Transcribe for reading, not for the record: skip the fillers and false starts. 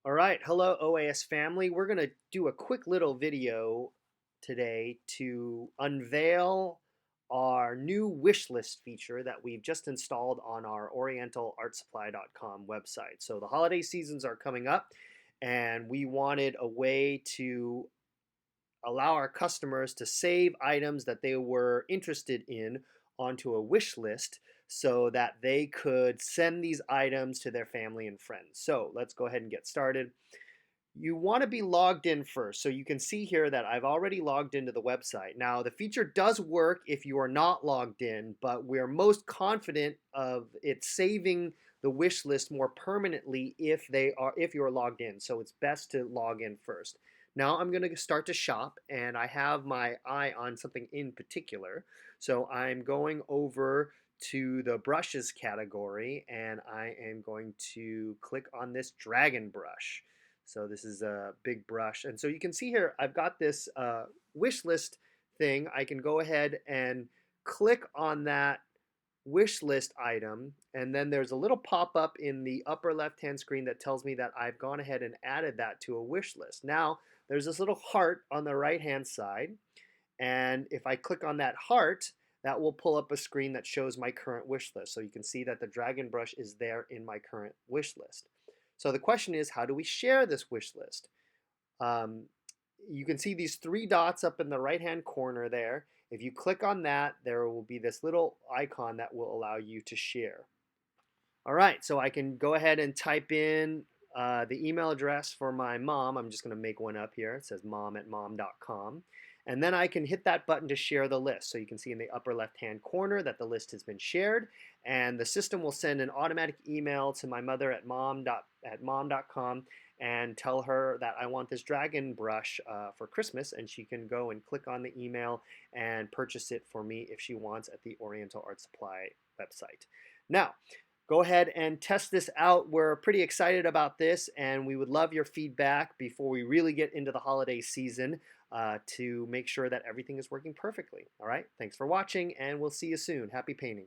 All right, hello OAS family. We're going to do a quick little video today to unveil our new wish list feature that we've just installed on our orientalartsupply.com website. So the holiday seasons are coming up and we wanted a way to allow our customers to save items that they were interested in onto a wish list so that they could send these items to their family and friends. So let's go ahead and get started. You want to be logged in first. So you can see here that I've already logged into the website. Now the feature does work if you are not logged in, but we're most confident of it saving the wish list more permanently if you're logged in. So it's best to log in first. Now I'm going to start to shop and I have my eye on something in particular. So I'm going over to the brushes category and I am going to click on this dragon brush. So this is a big brush. And so you can see here, I've got this wish list thing. I can go ahead and click on that wish list item. And then there's a little pop-up in the upper left-hand screen that tells me that I've gone ahead and added that to a wish list. Now, there's this little heart on the right-hand side. And if I click on that heart, that will pull up a screen that shows my current wish list. So you can see that the dragon brush is there in my current wish list. So the question is, how do we share this wish list? Um, you can see these three dots up in the right-hand corner there. If you click on that, there will be this little icon that will allow you to share. All right, so I can go ahead and type in the email address for my mom. I'm just going to make one up here. It says mom@mom.com. And then I can hit that button to share the list. So you can see in the upper left-hand corner that the list has been shared. And the system will send an automatic email to my mother at mom.com and tell her that I want this dragon brush for Christmas. And she can go and click on the email and purchase it for me if she wants at the Oriental Art Supply website. Now, go ahead and test this out. We're pretty excited about this, and we would love your feedback before we really get into the holiday season to make sure that everything is working perfectly. All right, thanks for watching, and we'll see you soon. Happy painting.